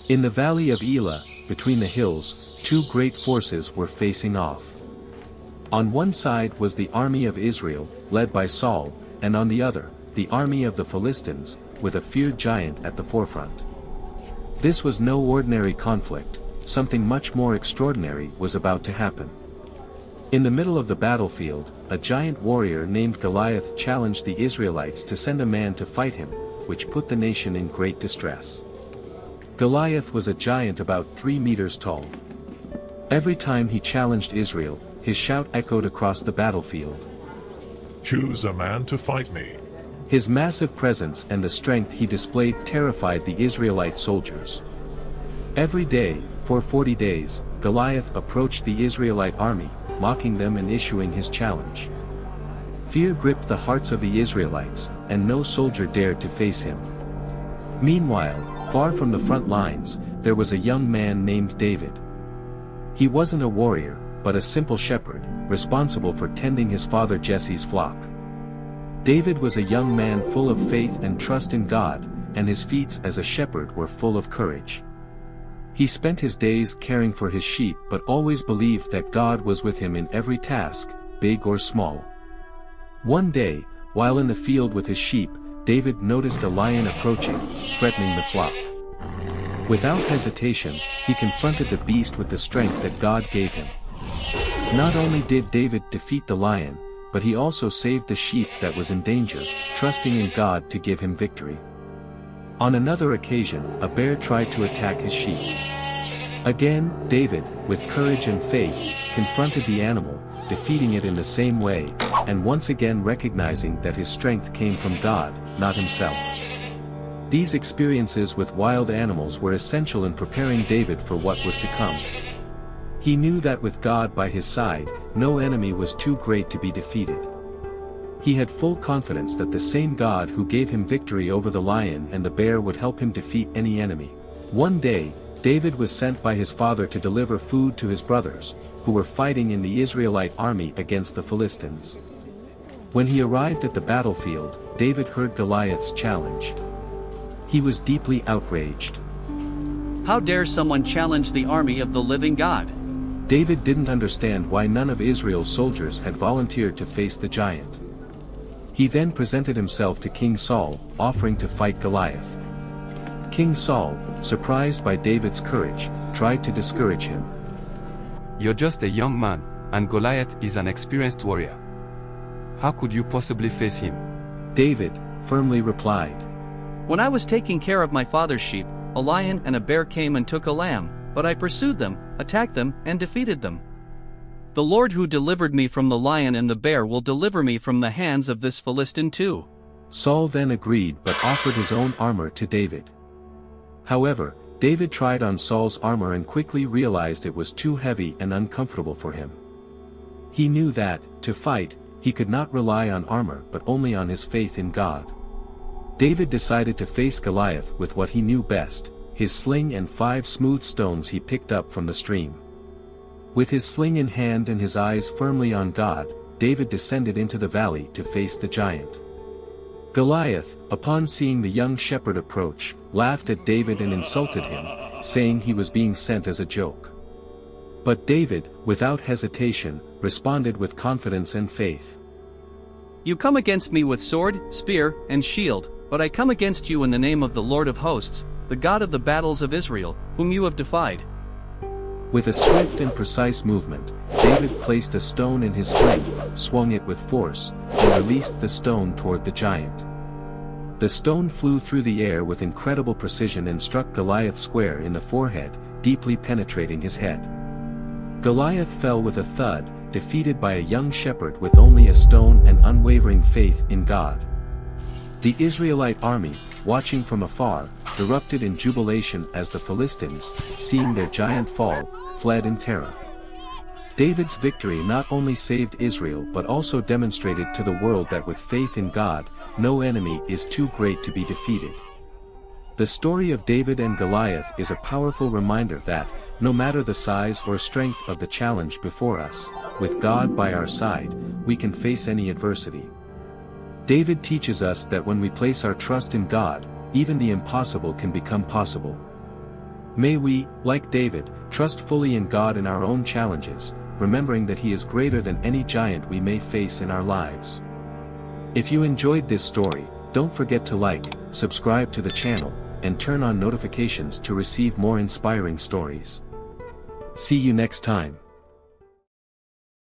In the valley of Elah, between the hills, two great forces were facing off. On one side was the army of Israel, led by Saul, and on the other, the army of the Philistines, with a feared giant at the forefront. This was no ordinary conflict, something much more extraordinary was about to happen. In the middle of the battlefield, a giant warrior named Goliath challenged the Israelites to send a man to fight him, which put the nation in great distress. Goliath was a giant about 3 meters tall. Every time he challenged Israel, his shout echoed across the battlefield. "Choose a man to fight me." His massive presence and the strength he displayed terrified the Israelite soldiers. Every day, for 40 days, Goliath approached the Israelite army, mocking them and issuing his challenge. Fear gripped the hearts of the Israelites, and no soldier dared to face him. Meanwhile, far from the front lines, there was a young man named David. He wasn't a warrior, but a simple shepherd, responsible for tending his father Jesse's flock. David was a young man full of faith and trust in God, and his feats as a shepherd were full of courage. He spent his days caring for his sheep but always believed that God was with him in every task, big or small. One day, while in the field with his sheep, David noticed a lion approaching, threatening the flock. Without hesitation, he confronted the beast with the strength that God gave him. Not only did David defeat the lion, but he also saved the sheep that was in danger, trusting in God to give him victory. On another occasion, a bear tried to attack his sheep. Again, David, with courage and faith, confronted the animal, defeating it in the same way, and once again recognizing that his strength came from God, not himself. These experiences with wild animals were essential in preparing David for what was to come. He knew that with God by his side, no enemy was too great to be defeated. He had full confidence that the same God who gave him victory over the lion and the bear would help him defeat any enemy. One day, David was sent by his father to deliver food to his brothers, who were fighting in the Israelite army against the Philistines. When he arrived at the battlefield, David heard Goliath's challenge. He was deeply outraged. How dare someone challenge the army of the living God? David didn't understand why none of Israel's soldiers had volunteered to face the giant. He then presented himself to King Saul, offering to fight Goliath. King Saul, surprised by David's courage, tried to discourage him. "You're just a young man, and Goliath is an experienced warrior. How could you possibly face him?" David firmly replied. When I was taking care of my father's sheep, a lion and a bear came and took a lamb, but I pursued them, attacked them, and defeated them. The Lord who delivered me from the lion and the bear will deliver me from the hands of this Philistine too. Saul then agreed but offered his own armor to David. However, David tried on Saul's armor and quickly realized it was too heavy and uncomfortable for him. He knew that, to fight, he could not rely on armor but only on his faith in God. David decided to face Goliath with what he knew best, his sling and 5 smooth stones he picked up from the stream. With his sling in hand and his eyes firmly on God, David descended into the valley to face the giant. Goliath, upon seeing the young shepherd approach, laughed at David and insulted him, saying he was being sent as a joke. But David, without hesitation, responded with confidence and faith. You come against me with sword, spear, and shield, but I come against you in the name of the Lord of hosts, the God of the battles of Israel, whom you have defied. With a swift and precise movement, David placed a stone in his sling, swung it with force, and released the stone toward the giant. The stone flew through the air with incredible precision and struck Goliath square in the forehead, deeply penetrating his head. Goliath fell with a thud, defeated by a young shepherd with only a stone and unwavering faith in God. The Israelite army, watching from afar, erupted in jubilation as the Philistines, seeing their giant fall, fled in terror. David's victory not only saved Israel but also demonstrated to the world that with faith in God, no enemy is too great to be defeated. The story of David and Goliath is a powerful reminder that, no matter the size or strength of the challenge before us, with God by our side, we can face any adversity. David teaches us that when we place our trust in God, even the impossible can become possible. May we, like David, trust fully in God in our own challenges, remembering that He is greater than any giant we may face in our lives. If you enjoyed this story, don't forget to like, subscribe to the channel, and turn on notifications to receive more inspiring stories. See you next time.